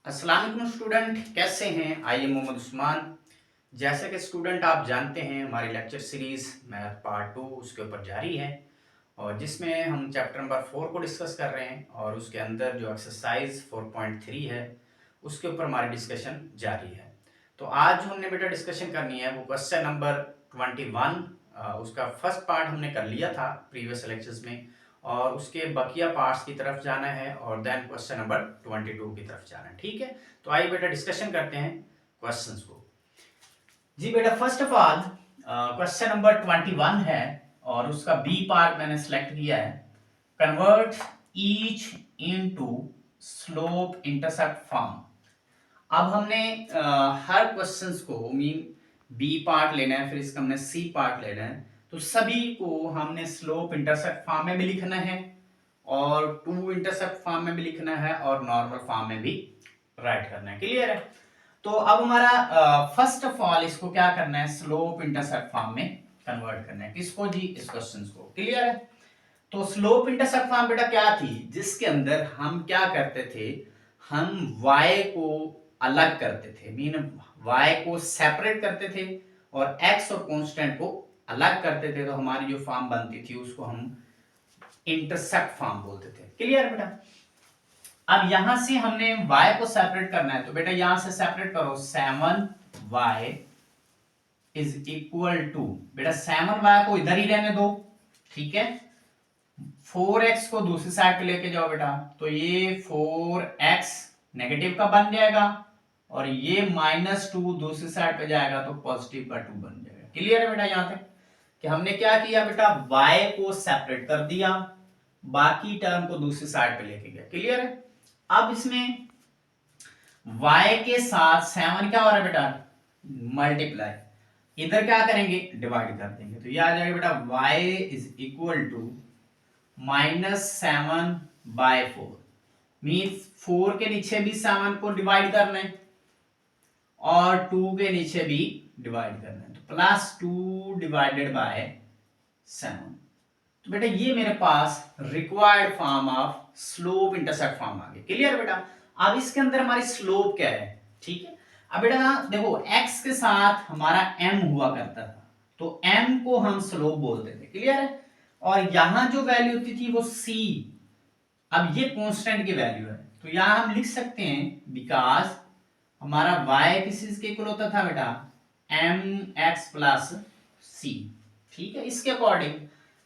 अस्सलाम वालेकुम स्टूडेंट, कैसे हैं? I am Mohammad Usman. जैसे कि स्टूडेंट आप जानते हैं हमारी लेक्चर सीरीज़ मैथ पार्ट 2 उसके ऊपर जारी है और जिसमें हम चैप्टर नंबर 4 को डिस्कस कर रहे हैं और उसके अंदर जो एक्सरसाइज 4.3 है उसके ऊपर हमारी डिस्कशन जारी है। तो आज जो हमने बेटा डिस्कशन करनी है वो क्वेश्चन नंबर 21। उसका फर्स्ट पार्ट हमने कर लिया था प्रीवियस लेक्चर्स में और उसके बकिया पार्ट्स की तरफ जाना है और देन क्वेश्चन नंबर 22 की तरफ जाना है। ठीक है, तो आइए बेटा डिस्कशन करते हैं क्वेश्चंस को। जी बेटा, first of all question number 21 है और उसका बी पार्ट मैंने सेलेक्ट किया है। Convert each into slope intercept form. अब हमने हर क्वेश्चंस को मीन बी पार्ट लेना है, फिर इसका हमने सी पार्ट लेना है, तो सभी को हमने स्लोप इंटरसेप्ट फॉर्म में भी लिखना है और टू इंटरसेप्ट फॉर्म में भी लिखना है और नॉर्मल फॉर्म में भी राइट करना है। क्लियर है? तो अब हमारा फर्स्ट ऑफ ऑल इसको क्या करना है, स्लोप इंटरसेप्ट फॉर्म में कन्वर्ट करना है। किसको जी? इस क्वेश्चन को। क्लियर है? तो स्लोप इंटरसेप्ट फॉर्म बेटा क्या थी, जिसके अंदर हम क्या करते थे, हम y को अलग करते थे, मीन y को सेपरेट करते थे और x और कांस्टेंट को अलग करते थे, तो हमारी जो फॉर्म बनती थी उसको हम इंटरसेप्ट फॉर्म बोलते थे। क्लियर बेटा? अब यहां से हमने y को सेपरेट करना है, तो बेटा यहां से सेपरेट करो, 7y इज इक्वल टू, बेटा 7y को इधर ही रहने दो, ठीक है। 4x को दूसरी साइड पे लेके जाओ बेटा, तो ये 4x नेगेटिव का बन जाएगा और ये -2 दूसरी साइड पे जाएगा तो पॉजिटिव का 2 बन जाएगा। क्लियर है बेटा? यहां तक कि हमने क्या किया बेटा, y को सेपरेट कर दिया, बाकी टर्म को दूसरी साइड पे लेके गया। क्लियर है? अब इसमें y के साथ 7 क्या हो रहा है बेटा, मल्टीप्लाई, इधर क्या करेंगे, डिवाइड कर देंगे, तो ये आ जाएगा बेटा y is equal to -7/4, means 4 के नीचे भी 7 को डिवाइड करना है और 2 के नीचे भी डिवाइड करना है, तो +2 डिवाइडेड बाय 7। तो बेटा ये मेरे पास required form of slope intercept form आ गई। क्लियर बेटा? अब इसके अंदर हमारी स्लोप क्या है, ठीक है। अब बेटा देखो, x के साथ हमारा m हुआ करता था, तो m को हम स्लोप बोलते थे। क्लियर है? और यहां जो वैल्यू होती थी वो c, अब ये कांस्टेंट की वैल्यू है, तो यहां हम लिख सकते हैं बिकॉज हमारा y किस चीज के इक्वल होता था बेटा, mx प्लस c। ठीक है, इसके अकॉर्डिंग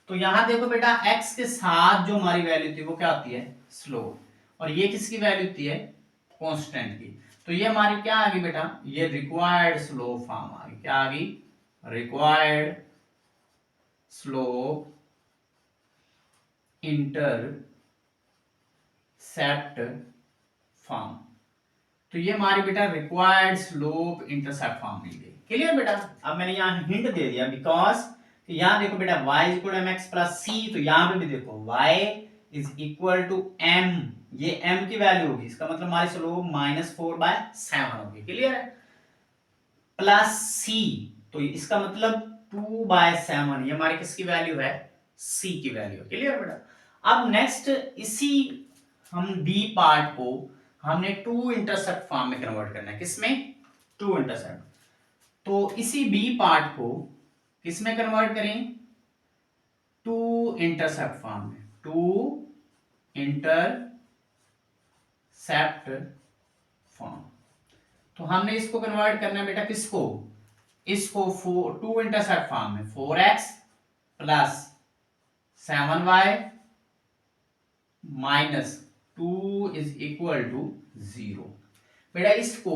तो यहां देखो बेटा, x के साथ जो हमारी वैल्यू थी वो क्या होती है, स्लोप, और ये किसकी वैल्यू होती है, कांस्टेंट की। तो ये हमारी क्या आ गई बेटा, ये रिक्वायर्ड स्लोप फॉर्म आ गई। क्या आ गई? Required slope intercept form. तो ये हमारी बेटा रिक्वायर्ड स्लोप इंटरसेप्ट फॉर्म मिल गई। क्लियर बेटा? अब मैंने यहां हिंट दे दिया बिकॉज यहां देखो बेटा y equal mx plus c, तो यहां पे भी देखो y is equal to m, ये m की वैल्यू होगी, इसका मतलब हमारी स्लोप -4/7 होगी। क्लियर है? प्लस c, तो इसका मतलब 2/7, ये हमारी किसकी वैल्यू है, c की वैल्यू। क्लियर बेटा? अब नेक्स्ट इसी हम b पार्ट को हमने टू इंटरसेप्ट फॉर्म में कन्वर्ट करना है। किसमें? Two intercept. तो इसी b पार्ट को किसमें कन्वर्ट करें, टू इंटरसेप्ट फॉर्म में, टू इंटरसेप्ट फॉर्म। तो हमने इसको कन्वर्ट करना है बेटा, किसको, इसको टू इंटरसेप्ट फॉर्म में, 4x plus 7y minus 2 is equal to 0। बेटा इसको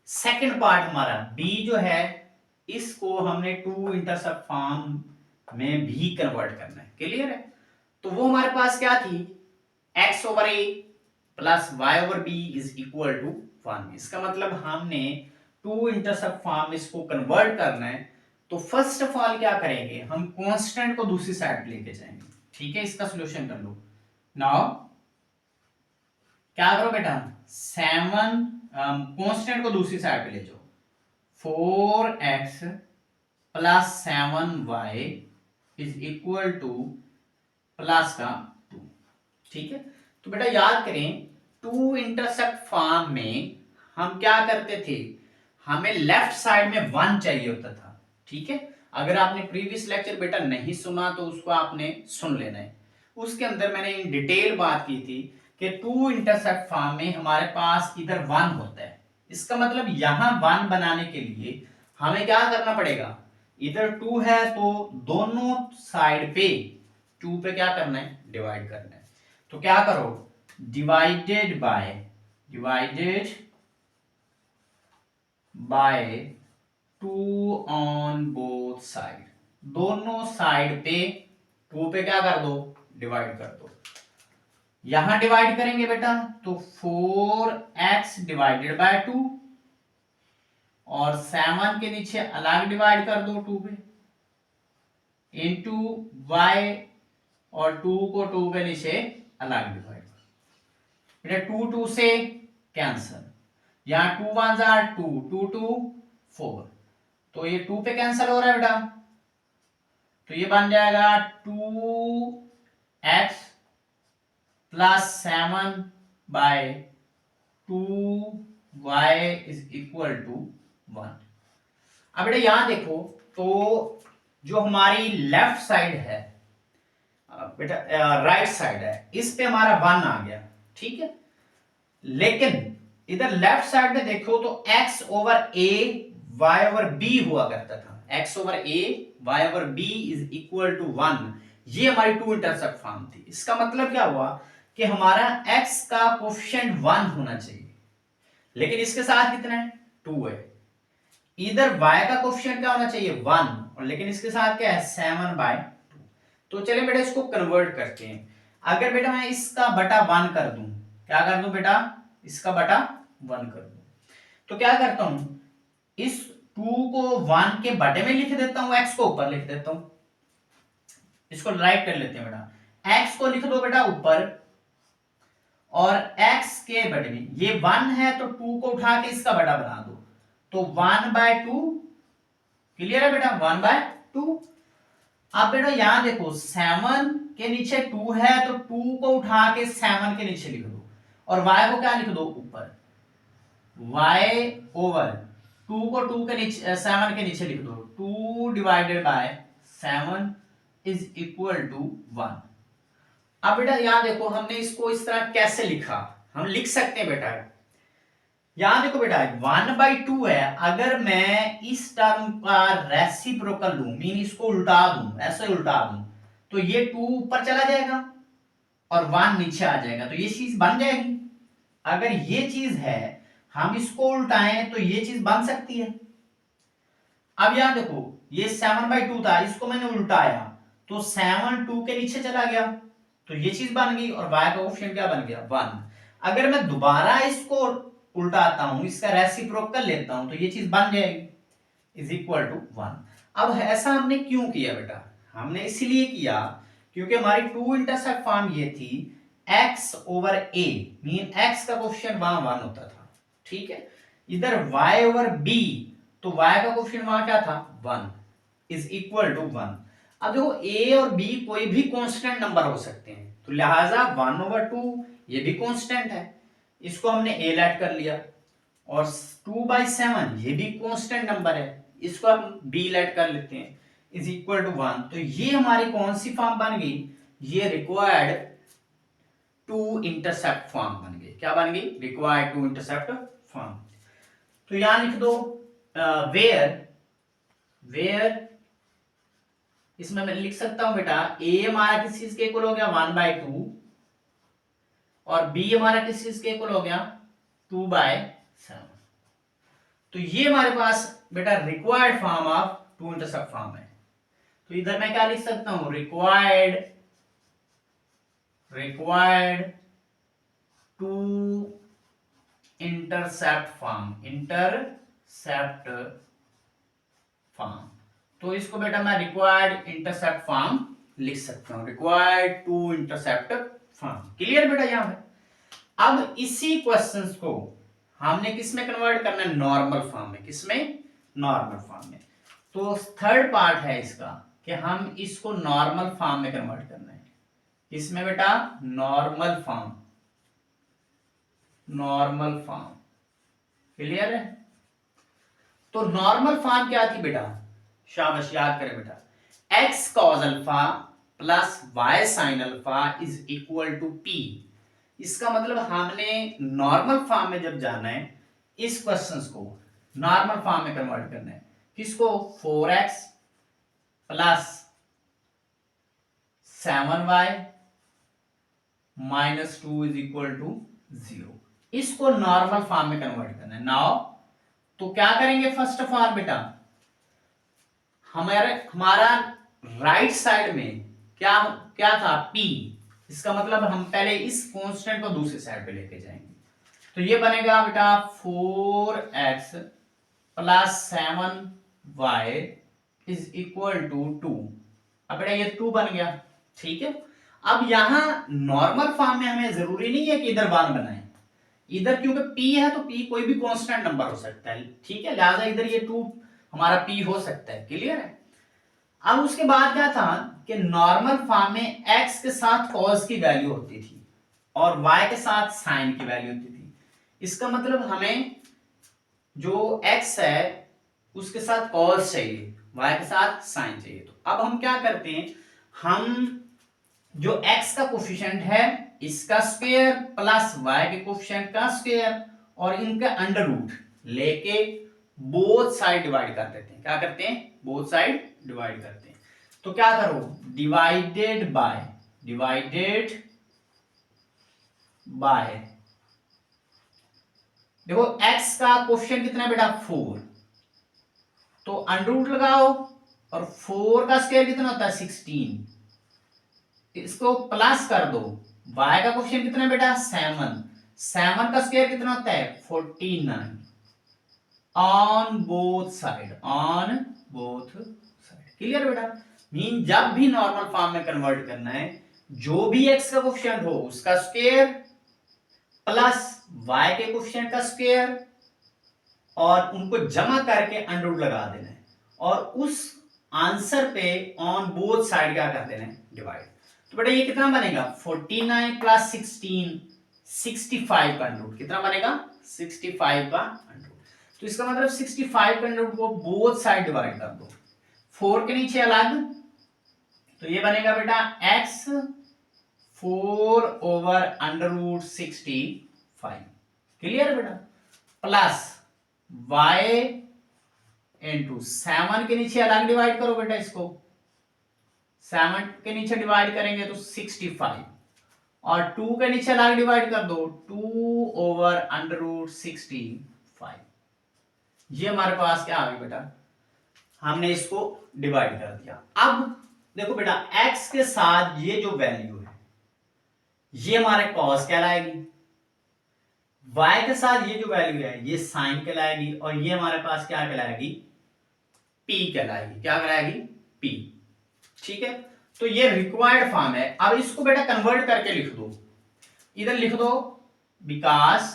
सेकंड पार्ट हमारा b जो है, इसको हमने टू इंटरसेप्ट फॉर्म में भी कन्वर्ट करना है। क्लियर है? तो वो हमारे पास क्या थी, x/a plus y/b is equal to 1। इसका मतलब हमने टू इंटरसेप्ट फॉर्म इसको कन्वर्ट करना है, तो फर्स्ट ऑफ ऑल क्या करेंगे, हम कांस्टेंट को दूसरी साइड पे लेके जाएंगे। ठीक है, इसका सॉल्यूशन कर लो। नाउ क्या करो बेटा, 7 कांस्टेंट को दूसरी साइड पे ले जाओ, 4x plus 7y is equal two plus का 2। ठीक है, तो बेटा याद करें टू इंटरसेप्ट फॉर्म में हम क्या करते थे, हमें लेफ्ट साइड में 1 चाहिए होता था। ठीक है, अगर आपने प्रीवियस लेक्चर बेटा नहीं सुना तो उसको आपने सुन लेना है। उसके अंदर मैंने इन डिटेल बात की थी कि टू इंटरसेप्ट फॉर्म में हमारे पास इधर 1 होता है। इसका मतलब यहां 1 बनाने के लिए हमें क्या करना पड़ेगा, इधर 2 है तो दोनों साइड पे 2 पे क्या करना है, डिवाइड करना है। तो क्या करो, divided by 2 on both side, दोनों साइड पे 2 पे क्या कर दो, डिवाइड कर दो। यहां डिवाइड करेंगे बेटा तो 4x डिवाइडेड बाय 2 और 7 के नीचे अलग डिवाइड कर दो 2 पे, इंटू y और 2 को 2 के नीचे अलग डिवाइड। बेटा 2 2 से कैंसल, यहां 2 1 जा 2 2 2 4, तो ये 2 पे कैंसल हो रहा है बेटा, तो ये बन जाएगा 2x plus 7 by 2y is equal to 1। अब बेटा यहां देखो तो जो हमारी लेफ्ट साइड है बेटा, राइट साइड है, इस पे हमारा 1 आ गया। ठीक है, लेकिन इधर लेफ्ट साइड में देखो तो x over a y over b हुआ करता था, x over a y over b is equal to 1। ये हमारी टू इंटरसेप्ट फॉर्म थी। इसका मतलब क्या हुआ कि हमारा x का कोफिशिएंट 1 होना चाहिए, लेकिन इसके साथ कितना है, 2 है। इधर y का कोफिशिएंट क्या होना चाहिए, 1, और लेकिन इसके साथ क्या है, 7 बाय 2। तो चलिए बेटा इसको कन्वर्ट करते हैं। अगर बेटा मैं इसका बटा 1 कर दूं, क्या कर दूं बेटा, इसका बटा 1 कर दूं, तो क्या करता हूं, इस 2 को 1 के बटे में लिख देता हूं, x को ऊपर लिख देता हूं। इसको राइट कर लेते हैं बेटा, x को लिख दो बेटा ऊपर और x के बटे में, ये 1 है तो 2 को उठा के इसका बटा बना दो, तो 1 बाय 2, क्लियर है बेटा, 1 बाय 2। अब बेटा यहां देखो 7 के नीचे 2 है तो 2 को उठा के 7 के नीचे लिख दो, और y को क्या लिख दो ऊपर, y ओवर 2 को 2 के नीचे 7 के नीचे लिख दो, 2 divided by 7 is equal to 1। अब बेटा यहां देखो हमने इसको इस तरह कैसे लिखा, हम लिख सकते हैं बेटा, यहां देखो बेटा 1/2 है, अगर मैं इस टर्म का रेसिप्रोकल लूं, मीन इसको उल्टा दूं, ऐसे उल्टा दूं, तो ये 2 ऊपर चला जाएगा और 1 नीचे आ जाएगा, तो ये चीज बन जाएगी। अगर ये चीज है, हम इसको उल्टाएं तो ये चीज बन सकती है। अब यहां देखो ये 7/2 था, इसको मैंने उल्टाया तो 7 2 के नीचे चला गया, तो ये चीज बन गई, और y का ऑप्शन क्या बन गया, 1। अगर मैं दोबारा इसको उल्टाता हूं, इसका रेसिप्रोकल लेता हूं, तो ये चीज बन जाएगी, इज इक्वल टू 1। अब ऐसा हमने क्यों किया बेटा, हमने इसलिए किया क्योंकि हमारी टू इंटरसेप्ट फॉर्म ये थी x over a, mean x का कोफिशिएंट वहां 1 होता था। ठीक है, इधर y ओवर b, तो y का कोफिशिएंट वहां क्या था, 1 इज इक्वल टू 1। अब देखो a और b कोई भी कांस्टेंट नंबर हो सकते हैं, तो लिहाजा 1/2 ये भी कांस्टेंट है, इसको हमने a लेट कर लिया, और 2/7 ये भी कांस्टेंट नंबर है, इसको हम b लेट कर लेते हैं, इज इक्वल टू 1। तो ये हमारी कौन सी फॉर्म बन गई, ये रिक्वायर्ड टू इंटरसेप्ट फॉर्म बन गई। क्या बन गई, रिक्वायर्ड टू इंटरसेप्ट फॉर्म। तो यहां लिख दो वेयर इसमें मैं लिख सकता हूं बेटा, a हमारा किस चीज के इक्वल हो गया, 1/2, और b हमारा किस चीज के इक्वल हो गया, 2/7। तो ये हमारे पास बेटा required form of two intercept form है। तो इधर मैं क्या लिख सकता हूं, रिक्वायर्ड टू इंटरसेप्ट फॉर्म, तो इसको बेटा मैं रिक्वायर्ड इंटरसेप्ट फॉर्म लिख सकता हूं, required to intercept form. Clear बेटा यहां पे। अब इसी क्वेश्चंस को हमने किस में कन्वर्ट करना है, नॉर्मल फॉर्म में। किसमें, नॉर्मल फॉर्म में। तो थर्ड पार्ट है इसका कि हम इसको नॉर्मल फॉर्म में कन्वर्ट करना है। इसमें बेटा normal form, normal form. Clear है? तो नॉर्मल फॉर्म क्या थी बेटा? शाबाश, याद करें बेटा, x cos alpha plus y sine alpha is equal to P. इसका मतलब हमने नॉर्मल फॉर्म में जब जाना है, इस क्वेश्चंस को नॉर्मल फॉर्म में कन्वर्ट करना है। किसको? 4x plus 7y minus 2 is equal to 0। इसको नॉर्मल फॉर्म में कन्वर्ट करना है। नाउ तो क्या करेंगे? फर्स्ट ऑफ ऑल बेटा, हमारा राइट साइड में क्या क्या था? p। इसका मतलब हम पहले इस कांस्टेंट को दूसरी साइड पे लेके जाएंगे। तो ये बनेगा बेटा 4x plus 7y is equal to 2। अब बेटा ये 2 बन गया, ठीक है। अब यहां नॉर्मल फॉर्म में हमें जरूरी नहीं है कि इधर 1 बनाए, इधर क्योंकि p है तो p कोई भी कांस्टेंट नंबर हो सकता है, ठीक है। लिहाजा इधर ये 2 हमारा p हो सकता है। क्लियर है? अब उसके बाद क्या था कि नॉर्मल फॉर्म में x के साथ cos की वैल्यू होती थी और y के साथ sin की वैल्यू होती थी। इसका मतलब हमें जो x है उसके साथ cos चाहिए, y के साथ sin चाहिए। तो अब हम क्या करते हैं, हम जो x का कोफिशिएंट है इसका स्क्वायर प्लस y के कोफिशिएंट का स्क्वायर और इनका अंडर रूट लेके बोथ साइड डिवाइड कर देते हैं। क्या करते हैं? बोथ साइड डिवाइड करते हैं। तो क्या करो? डिवाइडेड बाय देखो x का कोफिशिएंट कितना है बेटा? 4। तो अंडर रूट लगाओ और 4 का स्क्वायर कितना होता है? 16। इसको प्लस कर दो। y का कोफिशिएंट कितना है बेटा? 7। 7 का स्क्वायर कितना होता है? 49 ऑन बोथ साइड। क्लियर बेटा? मीन जब भी नॉर्मल फॉर्म में कन्वर्ट करना है, जो भी x का कोफिशिएंट हो उसका स्क्वायर प्लस y के कोफिशिएंट का स्क्वायर और उनको जमा करके अंडर रूट लगा देना है और उस आंसर पे ऑन बोथ साइड क्या कर देना है? डिवाइड। तो बेटा ये कितना बनेगा? 49 प्लस 16 65 का अंडर रूट। कितना बनेगा? 65 का अंडर रूट। तो इसका मतलब 65 का अंडर रूट को बोथ साइड डिवाइड कर दो, 4 के नीचे अलग। तो ये बनेगा बेटा x 4 over under root 65। Clear बेटा? प्लस y इंटू 7 के नीचे अलग डिवाइड करो बेटा, इसको 7 के नीचे डिवाइड करेंगे तो 65 और 2 के नीचे अलग डिवाइड कर दो 2 ओवर अंडर रूट 65। ये हमारे पास क्या आ गया बेटा? हमने इसको डिवाइड कर दिया। अब देखो बेटा, x के साथ ये जो वैल्यू है ये हमारे cos कहलाएगी, y के साथ ये जो वैल्यू है ये sin कहलाएगी और ये हमारे पास क्या कहलाएगी? p कहलाएगी। क्या कहलाएगी? p। ठीक है, तो ये रिक्वायर्ड फॉर्म है। अब इसको बेटा कन्वर्ट करके लिख दो, इधर लिख दो बिकॉज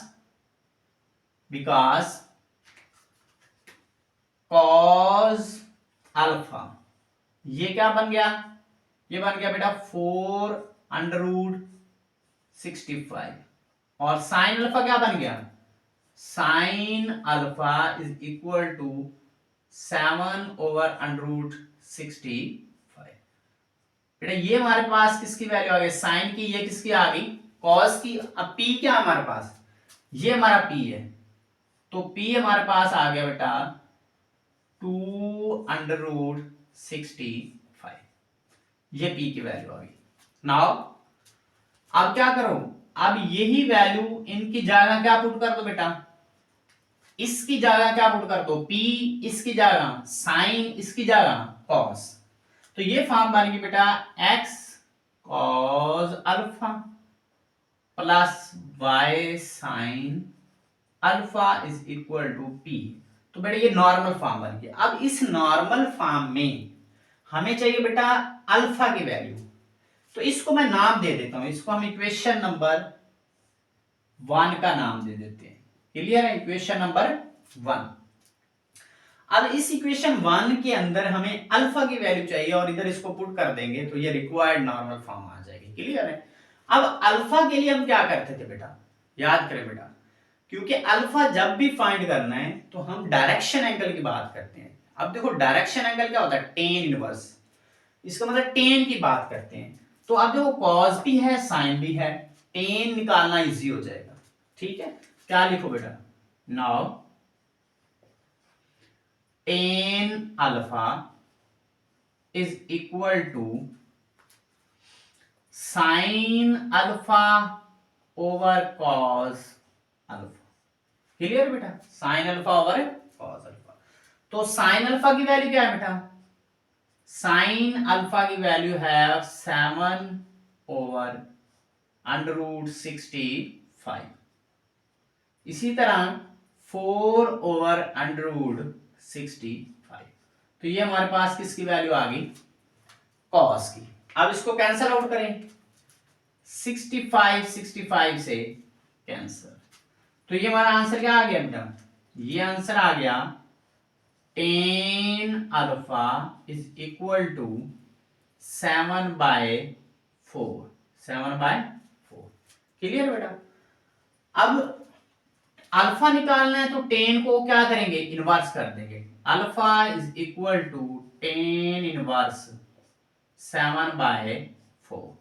cos अल्फा। ये क्या बन गया? ये बन गया बेटा 4 अंडर रूट 65 और साइन अल्फा क्या बन गया? Sine alpha is equal to 7 over under root 65। बेटा ये हमारे पास किसकी वैल्यू आ गई? साइन की। ये किसकी आ गई? कॉस की। अब पी क्या हमारे पास? ये हमारा पी है, तो पी हमारे पास आ गया बेटा 2 अंडर रूट 65। ये पी की वैल्यू आ गई। नाउ अब क्या करो? अब यही वैल्यू इनकी जगह क्या पुट कर दो बेटा? इसकी जगह क्या पुट कर दो? p इसकी जगह साइन, इसकी जगह कॉस। तो ये फॉर्म बनेगी बेटा x cos alpha plus y sine alpha is equal to p। तो बेटा ये नॉर्मल फॉर्म बन गया। अब इस नॉर्मल फॉर्म में हमें चाहिए बेटा अल्फा की वैल्यू, तो इसको मैं नाम दे देता हूं। इसको हम इक्वेशन नंबर 1 का नाम दे देते हैं। क्लियर है? Equation number 1। अब इस इक्वेशन 1 के अंदर हमें अल्फा की वैल्यू चाहिए और इधर इसको पुट कर देंगे तो ये रिक्वायर्ड नॉर्मल फॉर्म आ जाएगी। क्लियर है? अब अल्फा के लिए हम क्या करते थे बेटा? याद करें बेटा, क्योंकि अल्फा जब भी फाइंड करना है तो हम डायरेक्शन एंगल की बात करते हैं। अब देखो डायरेक्शन एंगल क्या होता है, टेन इनवर्स, इसका मतलब टेन की बात करते हैं। तो अब देखो कॉस भी है साइन भी है, टेन निकालना इजी हो जाएगा। ठीक है, क्या लिखो बेटा, now tan alpha is equal to sine alpha over cos alpha. Clear बेटा, sine alpha over cos alpha. तो साइन अल्फा की वैल्यू क्या है बेटा, साइन अल्फा की वैल्यू है 7 ओवर √65। इसी तरह 4 ओवर √65। तो ये हमारे पास किसकी वैल्यू आ गई, कॉस की। अब इसको कैंसल आउट करें, 65 से कैंसल, तो ये हमारा आंसर क्या आ गया बेटा, ये आंसर आ गया tan alpha is equal to 7/4। 7/4 clear बेटा। अब अल्फा निकालना है तो टेन को क्या करेंगे, इनवर्स कर देंगे। Alpha is equal to tan inverse 7/4।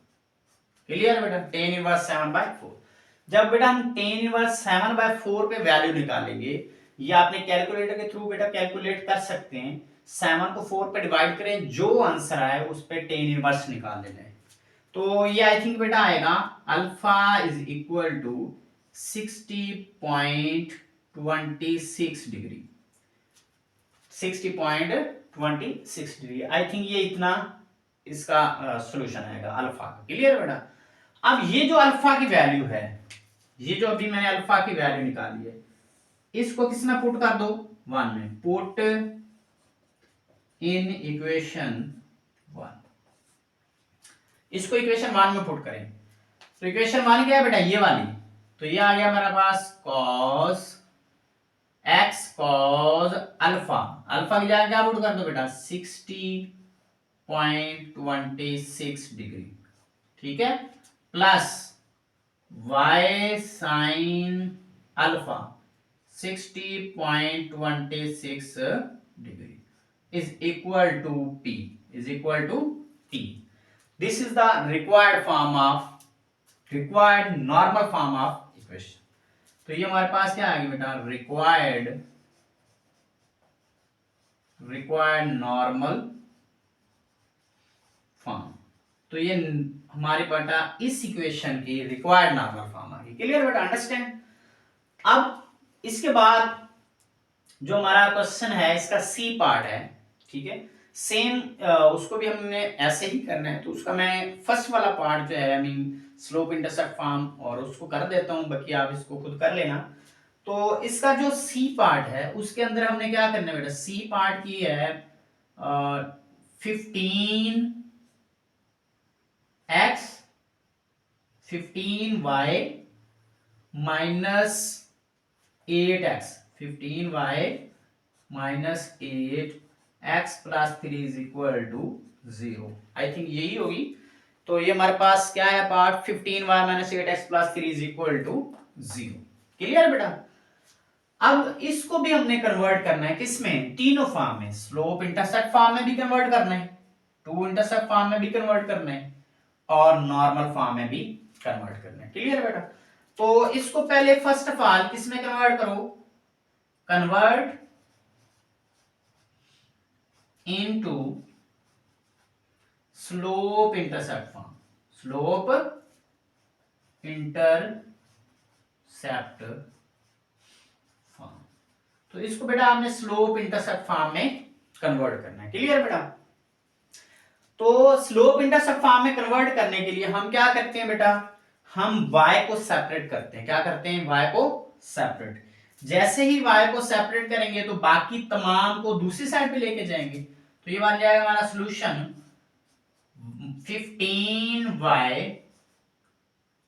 Clear बेटा, टेन इनवर्स 7/4। जब बेटा हम टेन इनवर्स 7/4 पे वैल्यू निकालेंगे, या आपने कैलकुलेटर के थ्रू बेटा कैलकुलेट कर सकते हैं। 7 को 4 पे डिवाइड करें, जो आंसर आए उस पे टेन इनवर्स निकाल लेना है। तो ये आई थिंक बेटा आएगा alpha is equal to 60.26 degree. 60.26 degree, I think ये इतना इसका सॉल्यूशन आएगा अल्फा का। क्लियर बेटा। अब ये जो अल्फा की वैल्यू है, ये जो अभी मैंने अल्फा की वैल्यू निकाली है, इसको किस में पुट कर दो, 1 में। पुट इन इक्वेशन 1, इसको इक्वेशन 1 में पुट करें। तो इक्वेशन 1 क्या है बेटा, ये वाली। तो ये आ गया हमारे पास cos x cos alpha, alpha की जगह क्या पुट कर दो बेटा, 60.26 डिग्री। ठीक है, plus y sine alpha 60.26 degree is equal to p, is equal to p। This is the required form of, required normal form of equation. तो ये हमारे पास क्या आ गया बेटा, रिक्वायर्ड नॉर्मल फॉर्म। तो ये हमारे बेटा इस इक्वेशन की रिक्वायर्ड नॉर्मल फॉर्म आ गई। क्लियर बेटा, अंडरस्टैंड। अब इसके बाद जो हमारा क्वेश्चन है, इसका सी पार्ट है। ठीक है, सेम उसको भी हमने ऐसे ही करना है। तो उसका मैं फर्स्ट वाला पार्ट जो है, I mean slope intercept form, और उसको कर देता हूं, बाकी आप इसको खुद कर लेना। तो इसका जो सी पार्ट है, उसके अंदर हमने क्या करना है बेटा, सी पार्ट की है 15x 15y minus 8x, 15y minus 8x plus 3 is equal to 0। I think यही होगी। तो ये हमारे पास क्या है part, 15y minus 8x plus 3 is equal to 0। Clear बेटा। अब इसको भी हमने कन्वर्ट करना है किसमें, तीनों फॉर्म में। स्लोप इंटरसेप्ट फॉर्म में भी कन्वर्ट करना है, टू इंटरसेप्ट फॉर्म में भी कन्वर्ट करना है, और नॉर्मल फॉर्म में भी कन्वर्ट करना है। क्लियर बेटा। तो इसको पहले फर्स्ट ऑफ ऑल किसमें कन्वर्ट करो, convert into slope intercept form, slope intercept form. तो इसको बेटा आपने स्लोप इंटरसेप्ट फॉर्म में कन्वर्ट करना है। क्लियर बेटा। तो स्लोप इंटरसेप्ट फॉर्म में कन्वर्ट करने के लिए हम क्या करते हैं बेटा, हम y को सेपरेट करते हैं। क्या करते हैं, y को सेपरेट। जैसे ही y को सेपरेट करेंगे तो बाकी तमाम को दूसरी साइड पे लेके जाएंगे। तो ये बन जाएगा हमारा सॉल्यूशन 15y,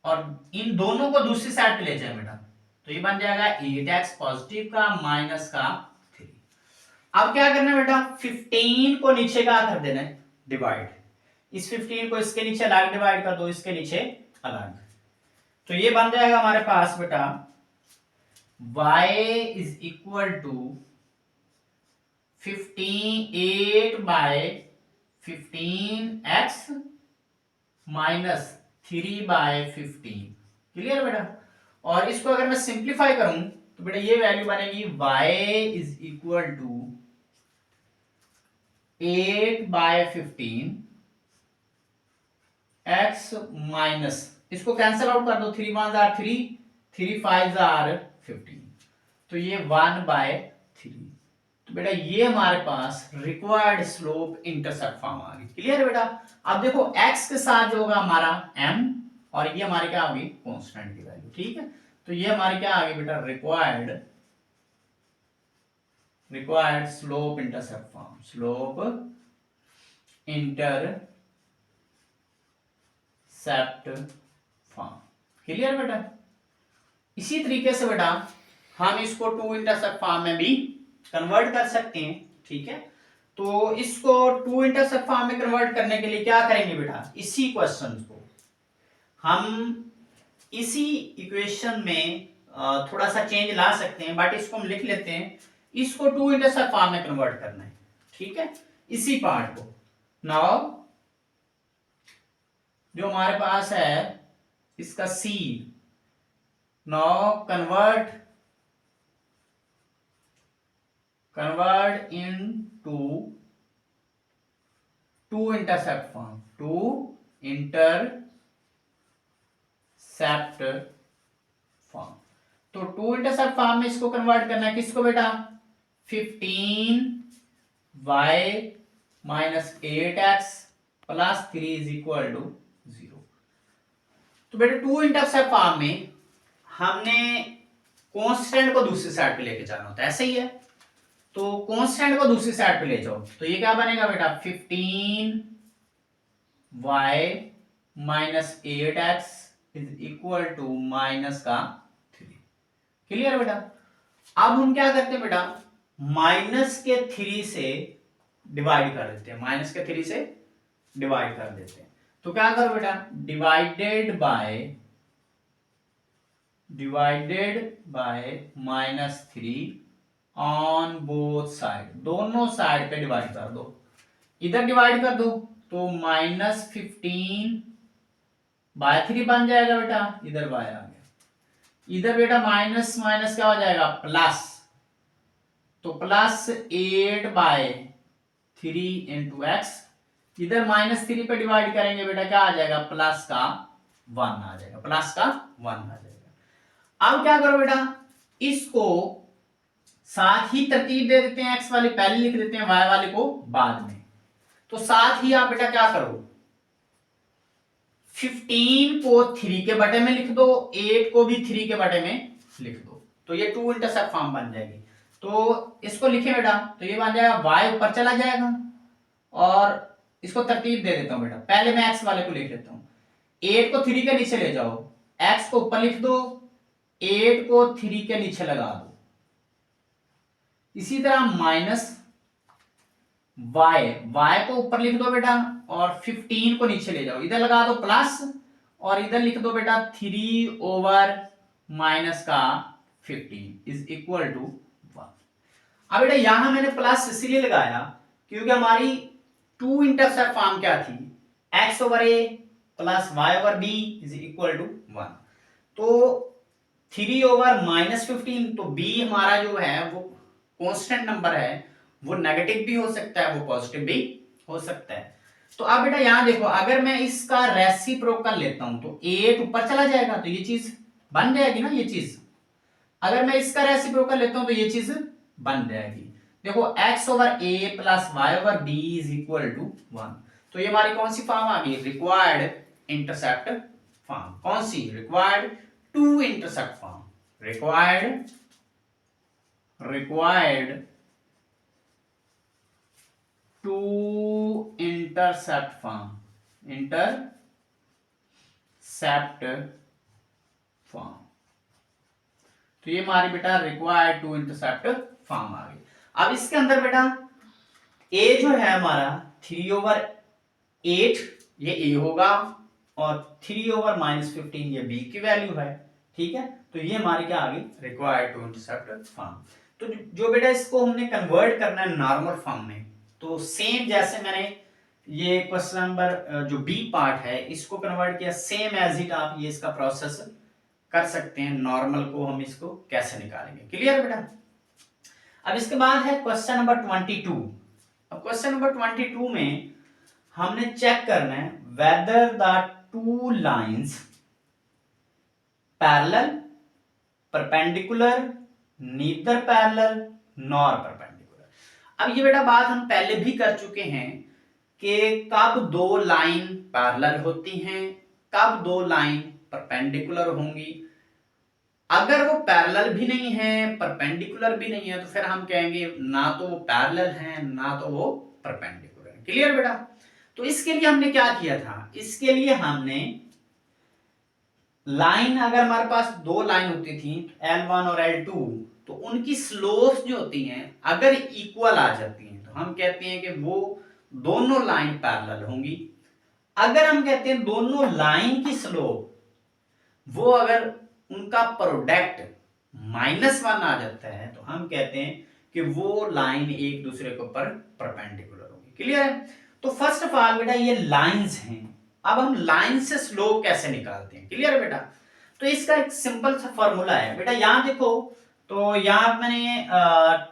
और इन दोनों को दूसरी साइड पे ले जाए बेटा, तो ये बन जाएगा 8x पॉजिटिव का माइनस का 3। अब क्या करना है बेटा, 15 को नीचे क्या कर देना है, डिवाइड। इस 15 को इसके नीचे अलग डिवाइड कर दो, इसके नीचे अलग। तो ये बन जाएगा हमारे पास बेटा y is equal to 8/15 x minus 3/15। Clear बेटा। और इसको अगर मैं सिंप्लीफाई करूं तो बेटा ये वैल्यू बनेगी y is equal to 8/15 x minus, इसको कैंसिल आउट कर दो, 3 1 आर 3, 3 5 आर 15, तो ये 1/3। तो बेटा ये हमारे पास रिक्वायर्ड स्लोप इंटरसेप्ट फॉर्म आ गई। क्लियर है बेटा। अब देखो x के साथ जो होगा हमारा m, और ये हमारी क्या होगी कांस्टेंट की वैल्यू। ठीक है, तो ये हमारी क्या आ गई बेटा required slope intercept form, slope intercept form. Clear बेटा। इसी तरीके से बेटा हम इसको टू इंटरसेप्ट फॉर्म में भी कन्वर्ट कर सकते हैं। ठीक है, तो इसको टू इंटरसेप्ट फॉर्म में कन्वर्ट करने के लिए क्या करेंगे बेटा, इसी क्वेश्चन को हम इसी इक्वेशन में थोड़ा सा चेंज ला सकते हैं, बट इसको हम लिख लेते हैं, इसको टू इंटरसेप्ट फॉर्म में कन्वर्ट करना है। ठीक है, इसी पार्ट को नाउ जो हमारे पास है इसका c, now convert into two intercept form, two intercept form. तो टू इंटरसेप्ट फॉर्म में इसको कन्वर्ट करना है किसको बेटा, 15y minus 8x plus 3 is equal to 0। तो बेटा टू इंटरसेप्ट फॉर्म में हमने कांस्टेंट को दूसरी साइड पे लेके जाना होता है, ऐसे ही है। तो कांस्टेंट को दूसरी साइड पे ले जाओ तो ये क्या बनेगा बेटा, 15y minus 8x is equal to minus का 3। क्लियर बेटा। अब हम क्या करते हैं बेटा, माइनस के 3 से डिवाइड कर देते हैं, माइनस के 3 से डिवाइड कर देते हैं। तो क्या करो बेटा, divided by -3 on both side, दोनों साइड पे डिवाइड कर दो। इधर डिवाइड कर दो तो -15/3 बन जाएगा बेटा, इधर बाय आ गया। इधर बेटा माइनस माइनस क्या हो जाएगा प्लस, तो प्लस 8/3 इंटू एक्स, इधर -3 पे डिवाइड करेंगे बेटा क्या आ जाएगा, प्लस का 1 आ जाएगा, प्लस का 1 आ जाएगा। अब क्या करो बेटा, इसको साथ ही तरतीब दे देते हैं, एक्स वाली पहले लिख देते हैं, वाई वाले को बाद में। तो साथ ही आप बेटा क्या करो, 15 को 3 के बटे में लिख दो, 8 को भी 3 के बटे में लिख दो, तो ये टू इंटरसेप्ट फॉर्म बन जाएगी। तो इसको लिखे बेटा, तो ये बन जाएगा y ऊपर चला जाएगा, और इसको तरतीब दे देता हूं बेटा, पहले मैं x वाले को लिख लेता हूं, 8 को 3 के नीचे ले जाओ, x को ऊपर लिख दो, 8 को 3 के नीचे लगा दो। इसी तरह माइनस y को ऊपर लिख दो बेटा, और 15 को नीचे ले जाओ, इधर लगा दो प्लस, और इधर लिख दो बेटा 3 ओवर माइनस का 15 इज इक्वल टू 1। अब बेटा यहां मैंने प्लस इसलिए लगाया क्योंकि हमारी टू इंटरसेप्ट फॉर्म क्या थी, x over a plus y over b is equal to 1। तो 3 ओवर -15, तो b हमारा जो है वो कांस्टेंट नंबर है, वो नेगेटिव भी हो सकता है, वो पॉजिटिव भी हो सकता है। तो अब बेटा यहां देखो, अगर मैं इसका रेसिप्रोकल लेता हूं तो 8 ऊपर चला जाएगा, तो ये चीज बन जाएगी ना, ये चीज। अगर मैं इसका रेसिप्रोकल लेता हूं तो ये चीज बन जाएगी। देखो x over a plus y over b is equal to 1। तो ये हमारी कौन सी फॉर्म आ गई, रिक्वायर्ड इंटरसेप्ट फॉर्म। कौन सी, required to intercept form, required to intercept form, intercept form. तो ये हमारी बेटा रिक्वायर्ड टू इंटरसेप्ट फॉर्म आ गई। अब इसके अंदर बेटा a जो है हमारा 3 ओवर 8 ये a होगा, और 3 ओवर -15 ये b की वैल्यू है। ठीक है, तो ये हमारी क्या आ गई, रिक्वायर्ड टू इंटरसेप्ट फॉर्म। तो जो बेटा इसको हमने कन्वर्ट करना है नॉर्मल फॉर्म में, तो सेम जैसे मैंने ये क्वेश्चन नंबर जो बी पार्ट है इसको कन्वर्ट किया, सेम एज इट आप ये इसका प्रोसेस कर सकते हैं। नॉर्मल को हम इसको कैसे निकालेंगे, क्लियर बेटा। अब इसके बाद है क्वेश्चन नंबर 22। अब क्वेश्चन नंबर 22 में हमने चेक करना है whether the two lines parallel, perpendicular, neither parallel nor perpendicular. अब ये बेटा बात हम पहले भी कर चुके हैं कि कब दो लाइन पैरेलल होती हैं, कब दो लाइन परपेंडिकुलर होंगी। अगर वो पैरेलल भी नहीं है, परपेंडिकुलर भी नहीं है, तो फिर हम कहेंगे ना तो वो पैरेलल है ना तो वो परपेंडिकुलर है, क्लियर बेटा। तो इसके लिए हमने क्या किया था, इसके लिए हमने लाइन, अगर हमारे पास दो लाइन होती थी L1 और L2, तो उनकी स्लोप्स जो होती हैं अगर इक्वल आ जाती हैं तो हम कहते हैं कि वो दोनों लाइन पैरेलल होंगी। अगर हम कहते हैं दोनों लाइन की स्लोप वो अगर उनका प्रोडक्ट -1 आ जाता है तो हम कहते हैं कि वो लाइन एक दूसरे के ऊपर परपेंडिकुलर होगी, क्लियर है। तो फर्स्ट ऑफ ऑल बेटा ये लाइंस हैं, अब हम लाइन से स्लोप कैसे निकालते हैं, क्लियर है बेटा। तो इसका एक सिंपल सा फॉर्मूला है बेटा, यहां देखो, तो यहां मैंने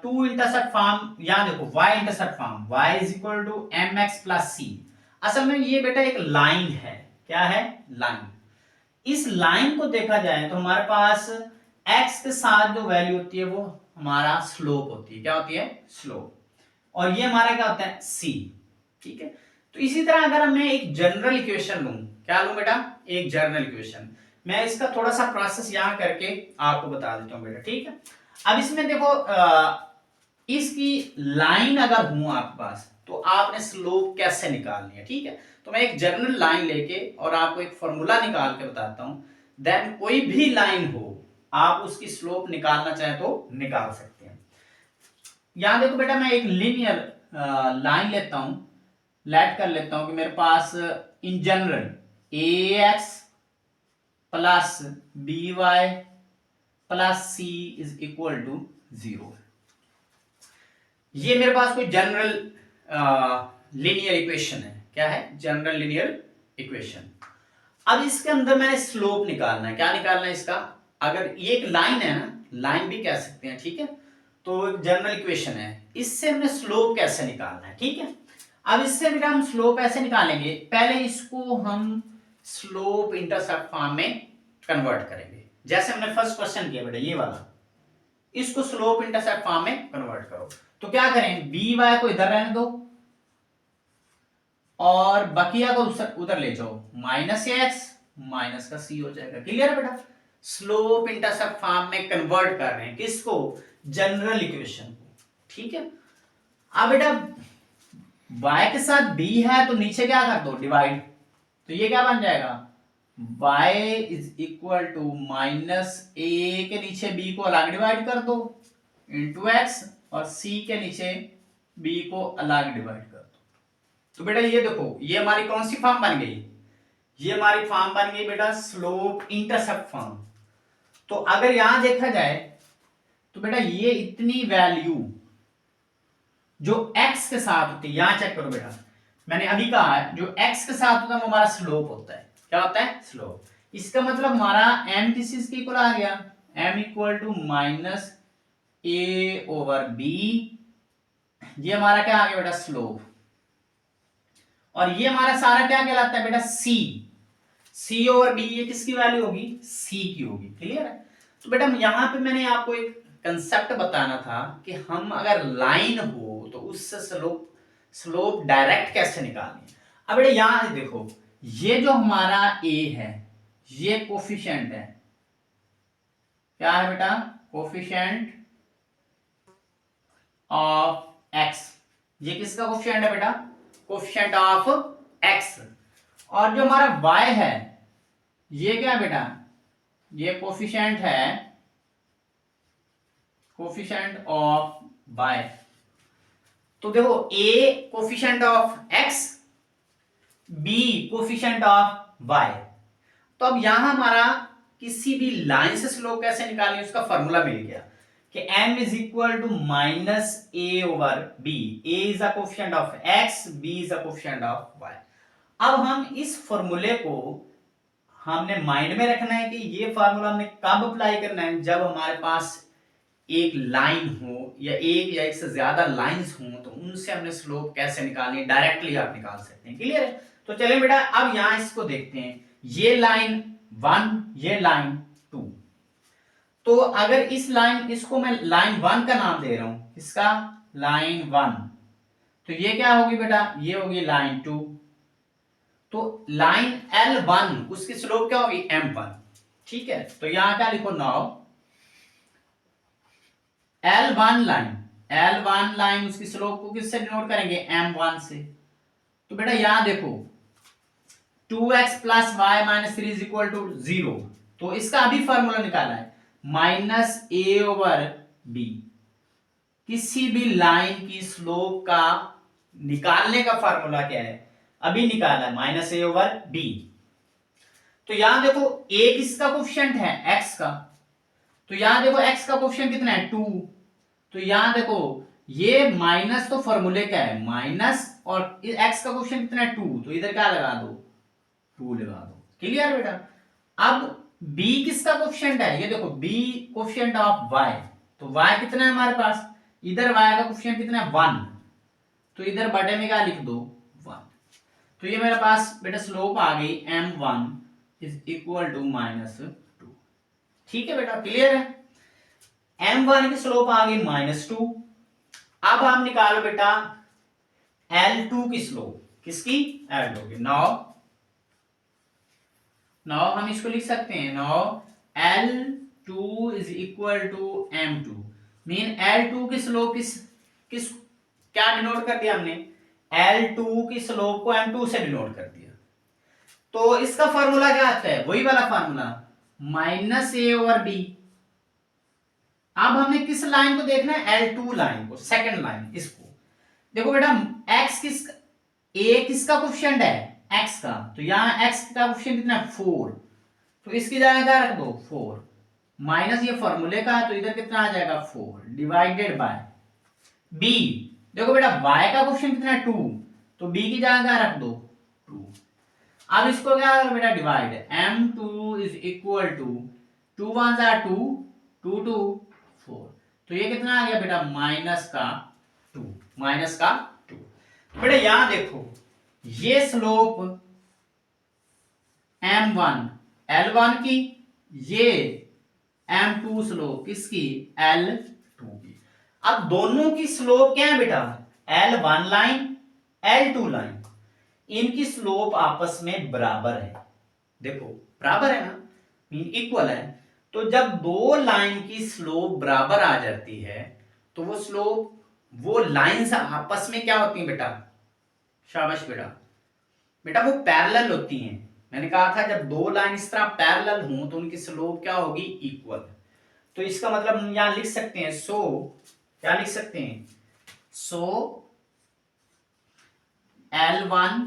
टू इंटरसेप्ट फॉर्म, यहां देखो y intercept form y is equal to mx plus c। असल में ये बेटा एक लाइन है, क्या है, लाइन। इस लाइन को देखा जाए तो हमारे पास x के साथ जो वैल्यू होती है वो हमारा स्लोप होती है, क्या होती है, स्लोप। और ये हमारा क्या होता है, c, ठीक है। तो इसी तरह अगर मैं एक जनरल इक्वेशन लूं, क्या लूं बेटा, एक जनरल इक्वेशन, मैं इसका थोड़ा सा प्रोसेस यहां करके आपको बता देता हूं बेटा, ठीक है। अब इसमें देखो इसकी लाइन अगर हूं आपके पास तो आपने स्लोप कैसे निकालनी है, ठीक है। तो मैं एक जनरल लाइन लेके और आपको एक फॉर्मूला निकाल के बताता हूं, देन कोई भी लाइन हो आप उसकी स्लोप निकालना चाहे तो निकाल सकते हैं। यहां देखो बेटा मैं एक लीनियर लाइन लेता हूं, लेट कर लेता हूं कि मेरे पास in general ax plus by plus c is equal to 0। ये मेरे पास कोई जनरल लीनियर इक्वेशन है, क्या है, जनरल लीनियर इक्वेशन। अब इसके अंदर मैंने स्लोप निकालना है, क्या निकालना है इसका, अगर ये एक लाइन है ना, लाइन भी कह सकते हैं, ठीक है। तो एक जनरल इक्वेशन है, इससे हमने स्लोप कैसे निकालना है, ठीक है। अब इससे बेटा हम स्लोप ऐसे निकालेंगे, पहले इसको हम स्लोप इंटरसेप्ट फॉर्म में कन्वर्ट करेंगे, जैसे हमने फर्स्ट क्वेश्चन किया बेटा ये वाला, इसको स्लोप इंटरसेप्ट फॉर्म में कन्वर्ट करो। तो क्या करें, बी वाई को इधर रहने दो और बकिया को उधर ले जाओ, -x माइनस का c हो जाएगा, क्लियर है बेटा। स्लोप इंटरसेप्ट फॉर्म में कन्वर्ट कर रहे हैं किसको, जनरल इक्वेशन को, ठीक है। अब बेटा y के साथ b है तो नीचे क्या कर दो, डिवाइड, तो ये क्या बन जाएगा, y is equal to -a के नीचे b को अलग डिवाइड कर दो इंटू x और c के नीचे b को अलग डिवाइड कर दो। तो बेटा ये देखो ये हमारी कौन सी फॉर्म बन गई, ये हमारी फॉर्म बन गई बेटा स्लोप इंटरसेप्ट फॉर्म। तो अगर यहां देखा जाए तो बेटा ये इतनी वैल्यू जो x के साथ होती है, यहां चेक करो बेटा, मैंने अभी कहा है जो x के साथ होता है वो हमारा स्लोप होता है, क्या होता है, स्लोप। इसका मतलब हमारा m किस चीज के इक्वल आ गया, m इक्वल टू -a/b, ये हमारा क्या आ गया बेटा, स्लोप। और ये हमारा सारा क्या कहलाता है बेटा, c ओवर d, ये किसकी वैल्यू होगी, c की होगी, क्लियर है। तो बेटा यहां पे मैंने आपको एक कंसेप्ट बताना था कि हम अगर लाइन हो तो उससे स्लोप डायरेक्ट कैसे निकालनी है। अब बेटा यहां देखो ये जो हमारा a है ये कोफिशिएंट है, क्या है बेटा, कोफिशिएंट ऑफ x, ये किसका कोफिशिएंट है बेटा, कोफिशिएंट ऑफ x। और जो हमारा y है ये क्या है बेटा, ये कोफिशिएंट है, कोफिशिएंट ऑफ y। तो देखो a coefficient of x, b coefficient of y। तो अब यहां हमारा किसी भी लाइन से स्लोप कैसे निकालनी उसका फॉर्मूला मिल गया कि m is equal to minus A over B. A is a coefficient of x, b is a coefficient of y। अब हम इस फॉर्मूले को हमने माइंड में रखना है कि ये फार्मूला हमने कब अप्लाई करना है, जब हमारे पास एक लाइन हो या एक से ज्यादा लाइंस हो, तो उनसे हमने स्लोप कैसे निकालनी, डायरेक्टली आप निकाल सकते हैं। क्लियर है? तो चलिए बेटा अब यहां इसको देखते हैं। ये लाइन 1, ये लाइन 2। तो अगर इस लाइन, इसको मैं लाइन 1 का नाम दे रहा हूं, इसका लाइन 1, तो ये क्या होगी बेटा, ये होगी लाइन 2। तो लाइन L1 उसकी स्लोप क्या होगी, M1। ठीक है, तो यहां क्या लिखो, नाउ L1 लाइन उसकी स्लोप को किससे डिनोट करेंगे, M1 से। तो बेटा यहां देखो 2x plus y minus 3 is equal to 0। तो इसका अभी फॉर्मूला निकाला है, माइनस ए ओवर बी। किसी भी लाइन की स्लोप का निकालने का फॉर्मूला क्या है, अभी निकाला है, माइनस ए ओवर बी। तो यहां देखो a किसका कोफिशिएंट है, x का। तो यहां देखो x का कोफिशिएंट कितना है, 2। तो यहां देखो ये माइनस, तो फॉर्मूले क्या है, माइनस, और x का कोफिशिएंट कितना है, 2। तो इधर क्या लगा दो, 2 लगा दो। क्लियर बेटा? अब b किसका कोफिशिएंट है, ये देखो b कोफिशिएंट ऑफ y। तो y कितना है हमारे पास, इधर y का कोफिशिएंट कितना है, 1। तो इधर बटे में क्या लिख दो, 1। तो ये मेरे पास बेटा स्लोप आ गई m1 इज इक्वल टू -2। ठीक है बेटा, क्लियर है? m1 की स्लोप आ गई -2। अब हम निकालो बेटा L2 की स्लोप, किसकी, L2 की। नाउ हम इसको लिख सकते हैं, now L2 is equal to M2। Mean L2 की स्लोप किस किस क्या डिनोट कर दिया हमने, L2 की स्लोप को M2 से डिनोट कर दिया। तो इसका फार्मूला क्या आता है, वही वाला formula, minus A over B. अब हमने किस लाइन को देखना है, L2 लाइन को, सेकंड लाइन। इसको देखो बेटा, x किस, a किसका कोफिशिएंट है, x का। तो यहां x का कोफिशिएंट कितना है, 4। तो इसकी जगह क्या रख दो, 4 माइनस, ये फॉर्मूले का है, तो इधर कितना आ जाएगा, 4 डिवाइडेड बाय b। देखो बेटा y का कोफिशिएंट कितना है, 2। तो b की जगह क्या रख दो, 2। अब इसको क्या करो बेटा, divide, m2 is equal to 2 1 जा 2, 2 2 4। तो ये कितना आ गया बेटा, माइनस का 2। बेटा यहां देखो ये स्लोप m1 L1 की, ये m2 स्लोप किसकी, L2 की। अब दोनों की स्लोप क्या है बेटा, L1 लाइन, L2 लाइन, इनकी स्लोप आपस में बराबर है। देखो बराबर है ना, मीन इक्वल है। तो जब दो लाइन की स्लोप बराबर आ जाती है, तो वो स्लोप, वो लाइंस आपस में क्या होती हैं बेटा, शाबाश बेटा, बेटा वो पैरेलल होती हैं। मैंने कहा था जब दो लाइन इस तरह पैरेलल हों तो उनकी स्लोप क्या होगी, इक्वल। तो इसका मतलब हम यहां लिख सकते हैं, सो क्या लिख सकते हैं, so L1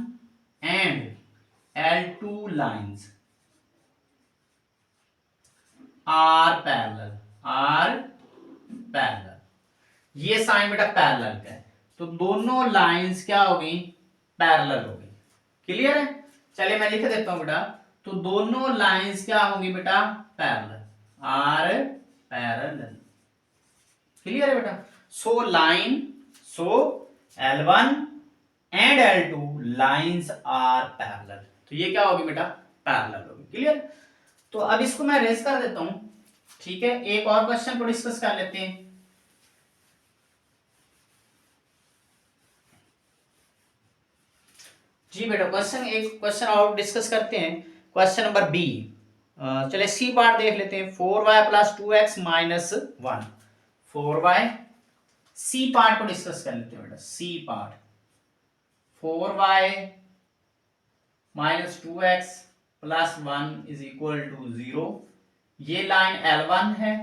and L2 lines are parallel. ये साइन बेटा पैरेलल का है, तो दोनों लाइंस क्या हो गई, पैरेलल हो गई। क्लियर है? चलिए मैं लिख देता हूं बेटा, तो दोनों लाइंस क्या होंगी बेटा, पैरेलल, आर पैरेलल। क्लियर है बेटा? So L1 and L2 lines are parallel. तो ये क्या होगी बेटा, पैरेलल होगी। क्लियर? तो अब इसको मैं रेज कर देता हूं। ठीक है, एक और क्वेश्चन को डिस्कस कर लेते हैं। जी बेटा, एक क्वेश्चन और डिस्कस करते हैं, क्वेश्चन नंबर बी। चलिए सी पार्ट देख लेते हैं, 4y plus 2x minus 1। 4y, C part को डिस्कस कर लेते हैं बेटा, C part, 4y minus 2x plus 1 is equal to 0। ये लाइन L1 है,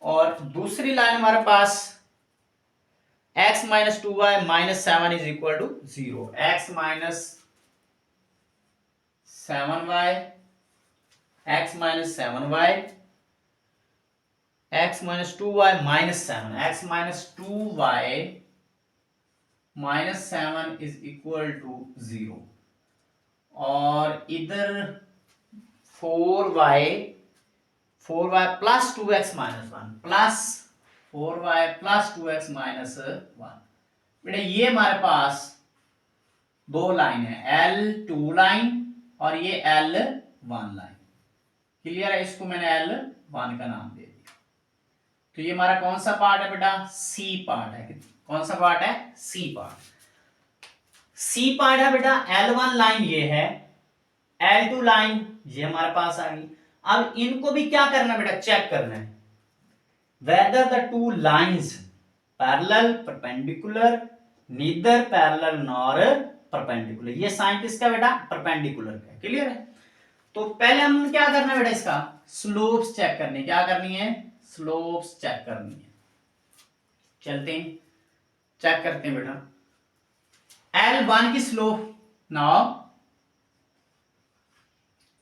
और दूसरी लाइन हमारे पास x minus 2y minus 7 is equal to 0। x minus 7y x minus 7y, x minus 2y minus 7, x minus 2y minus 7 is equal to 0, और इधर 4y plus 2x minus 1 plus 4y plus 2x minus 1। बेटा ये हमारे पास दो line है, L2 line और ये L1 line. Clear है? इसको मैंने L1 का नाम दे दिया। तो ये हमारा कौन सा पार्ट है बेटा? सी पार्ट है। कौन सा पार्ट है? C part. सी पार्ट है बेटा। L1 लाइन ये है, L2 लाइन ये हमारे पास आ गई। अब इनको भी क्या करना है बेटा? चेक करना है whether the two lines parallel, perpendicular, neither parallel nor perpendicular। ये साइन किसका बेटा? परपेंडिकुलर का। क्लियर है? तो पहले हम क्या करना है बेटा? इसका स्लोप्स चेक करनी। क्या करनी है? स्लोप्स चेक करनी है। चलते हैं चेक करते हैं बेटा। L1 की स्लोप, नाउ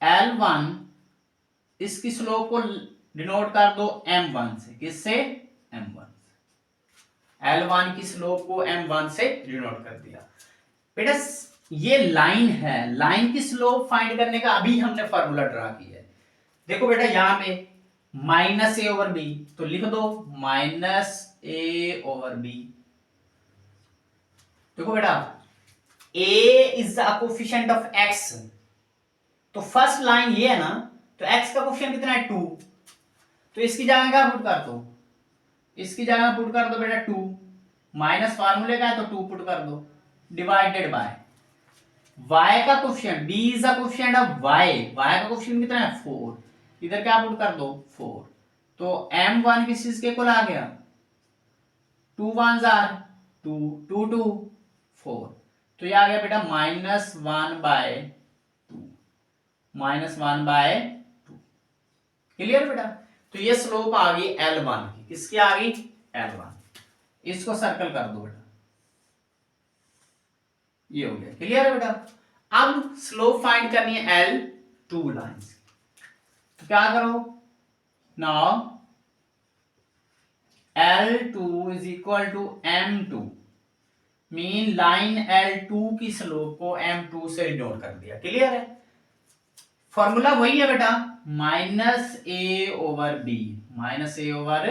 L1 इसकी स्लोप को डिनोट कर दो M1 से। किससे? M1 से। L1 की स्लोप को M1 से डिनोट कर दिया। बेटा ये लाइन है, लाइन की स्लोप फाइंड करने का अभी हमने फॉर्मूला ड्रा किया है। देखो बेटा यहां पे माइनस ए ओवर बी, तो लिख दो माइनस ए ओवर बी। देखो बेटा a is the coefficient of x, तो फर्स्ट लाइन ये है ना, तो x का कोफिशिएंट कितना है? 2। तो इसकी जगह क्या पुट कर दो? इसकी जगह पुट कर दो बेटा 2, माइनस फार्मूले का है तो 2 पुट कर दो, डिवाइडेड बाय y का coefficient, b is the coefficient of y का कोफिशिएंट कितना है? 4। इधर क्या पुट कर दो? 4। तो m1 किस चीज के इक्वल आ गया? 2 1s आर 2, 2 2 4। तो ये आ गया बेटा -1/2, -1/2। क्लियर बेटा? तो ये स्लोप आ गई L1 की। किसकी आ गई? L1। इसको सर्कल कर दो बेटा, ये हो गया। क्लियर है बेटा? अब स्लोप फाइंड करनी है L2 लाइंस। तो क्या करो? Now L2 is equal to M2, mean line L2 की स्लोप को M2 से डिनोट कर दिया। क्लियर है? फॉर्मूला वही है बेटा, minus A over B, minus A over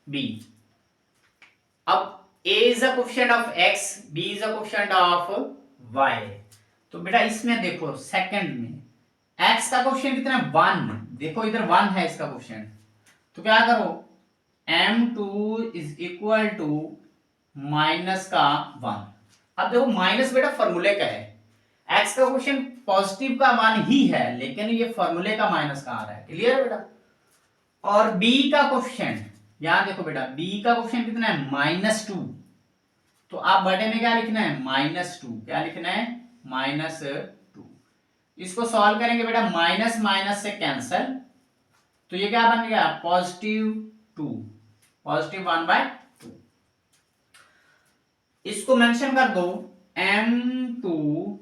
B. अब a is the coefficient of x, b is the coefficient of y। तो बेटा इसमें देखो सेकंड में x का कोफिशिएंट कितना है? 1। देखो इधर 1 है इसका कोफिशिएंट, तो क्या करो? m2 is equal to minus का 1। अब देखो माइनस बेटा फॉर्मूले का है, x का कोफिशिएंट पॉजिटिव का 1 ही है, लेकिन ये फॉर्मूले का माइनस का आ रहा है। क्लियर है बेटा? और b का कोफिशिएंट, यहां देखो बेटा b का कोफिशिएंट कितना है? -2। तो आप बटे में क्या लिखना है? -2। क्या लिखना है? -2। इसको सॉल्व करेंगे बेटा, माइनस माइनस से कैंसल, तो ये क्या बन गया? +2, +1/2। इसको मेंशन कर दो, m2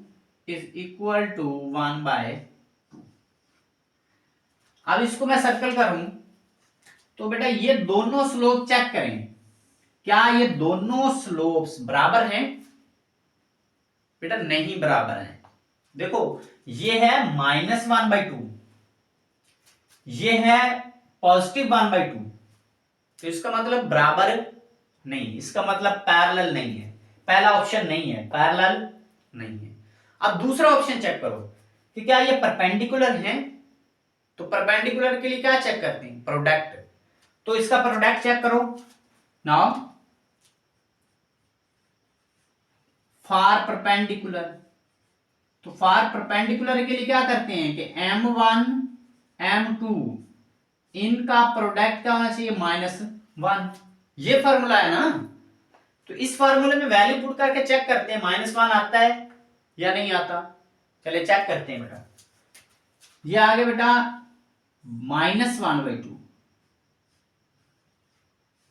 इज इक्वल टू 1/2। अब इसको मैं सर्कल करूं तो बेटा ये दोनों स्लोप चेक करें, क्या ये दोनों स्लोप्स बराबर हैं? बेटा नहीं बराबर हैं। देखो ये है -1/2, ये है +1/2, तो इसका मतलब बराबर नहीं, इसका मतलब पैरेलल नहीं है। पहला ऑप्शन नहीं है, पैरेलल नहीं है। अब दूसरा ऑप्शन चेक करो कि क्या ये परपेंडिकुलर हैं। तो परपेंडिकुलर के लिए क्या चेक करते हैं? प्रोडक्ट। तो इसका प्रोडक्ट चेक करो। नाउ फॉर परपेंडिकुलर, तो फॉर परपेंडिकुलर के लिए क्या करते हैं कि m1 m2 इनका प्रोडक्ट क्या होना चाहिए? -1। ये फॉर्मूला है ना, तो इस फॉर्मूले में वैल्यू पुट करके चेक करते हैं -1 आता है या नहीं आता। चलिए चेक करते हैं बेटा। ये आ गया बेटा -1/2,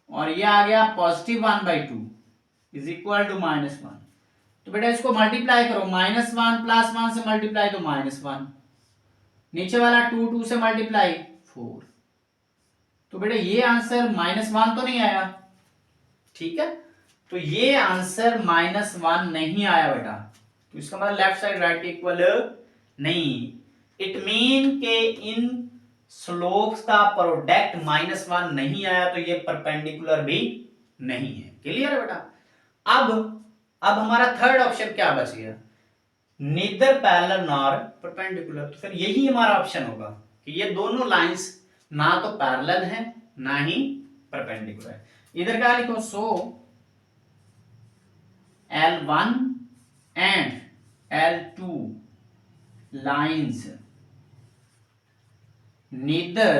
और ये आ गया +1/2 इज इक्वल टू -1। तो बेटा इसको मल्टीप्लाई करो, -1 + 1 से मल्टीप्लाई तो -1, नीचे वाला 2 2 से मल्टीप्लाई 4। तो बेटा ये आंसर -1 तो नहीं आया, ठीक है। तो ये आंसर -1 नहीं आया बेटा, तो इसका मतलब लेफ्ट साइड राइट इक्वल नहीं। इट मीन के इन स्लोप्स का प्रोडक्ट -1 नहीं आया, तो ये परपेंडिकुलर भी नहीं है। क्लियर है बेटा। अब हमारा थर्ड ऑप्शन क्या बच गया, नीदर पैरेलल नॉर परपेंडिकुलर। तो फिर यही हमारा ऑप्शन होगा कि ये दोनों लाइंस ना तो पैरेलल है ना ही परपेंडिकुलर। इधर क्या लिखो, सो L1 and L2 lines neither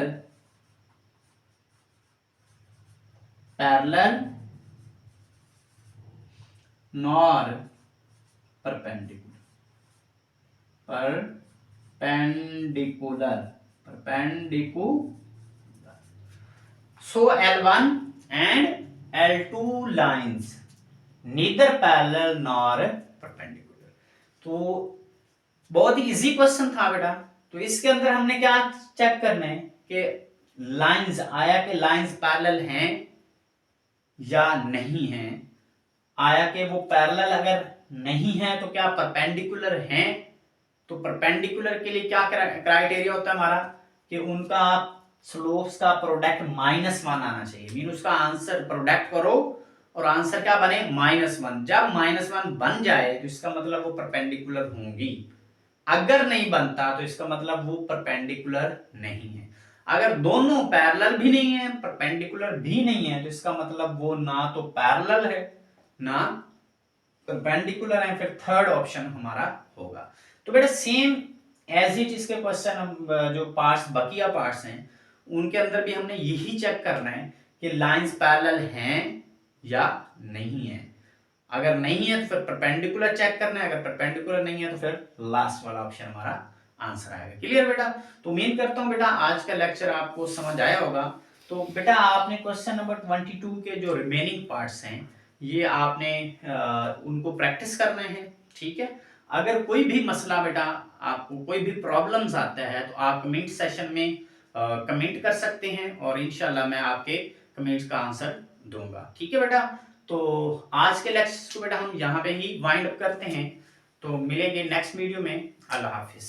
parallel nor perpendicular। So L1 and L2 lines neither parallel nor perpendicular। तो बहुत ही इजी क्वेश्चन था बेटा। तो इसके अंदर हमने क्या चेक करना है कि लाइंस, आया के लाइंस पैरेलल हैं या नहीं हैं। आया के वो पैरेलल अगर नहीं है तो क्या परपेंडिकुलर हैं। तो परपेंडिकुलर के लिए क्या क्राइटेरिया होता है हमारा कि उनका स्लोप्स का प्रोडक्ट -1 आना चाहिए। मीन उसका आंसर प्रोडक्ट करो और आंसर क्या बने -1। जब -1 बन जाए तो इसका मतलब वो परपेंडिकुलर होंगी। अगर नहीं बनता तो इसका मतलब वो परपेंडिकुलर नहीं है। अगर दोनों पैरेलल भी नहीं है परपेंडिकुलर भी नहीं है तो इसका मतलब वो ना तो पैरेलल है ना परपेंडिकुलर है। फिर थर्ड ऑप्शन हमारा होगा। तो बेटा सेम एज इट इसके क्वेश्चन, हम जो पार्ट्स बकिया पार्ट्स हैं उनके अंदर भी हमने यही चेक करना है कि लाइंस पैरेलल हैं या नहीं है। अगर नहीं है तो फिर परपेंडिकुलर चेक करना है, अगर परपेंडिकुलर नहीं है तो फिर लास्ट वाला ऑप्शन हमारा आंसर आएगा। क्लियर बेटा। तो उम्मीद करता हूं बेटा आज का लेक्चर आपको समझ आया होगा। तो बेटा आपने क्वेश्चन नंबर 22 के जो रिमेनिंग पार्ट्स हैं ये आपने उनको प्रैक्टिस करने हैं, ठीक है। अगर कोई भी मसला बेटा, आपको कोई भी प्रॉब्लम्स आता है तो आप कमेंट सेशन में कमेंट कर सकते हैं और इंशाल्लाह मैं आपके कमेंट्स का आंसर दूंगा, ठीक है बेटा। तो आज के लेक्चर को बेटा हम यहाँ पे ही वाइंड अप करते हैं। तो मिलेंगे नेक्स्ट वीडियो में। अल्लाह हाफिज।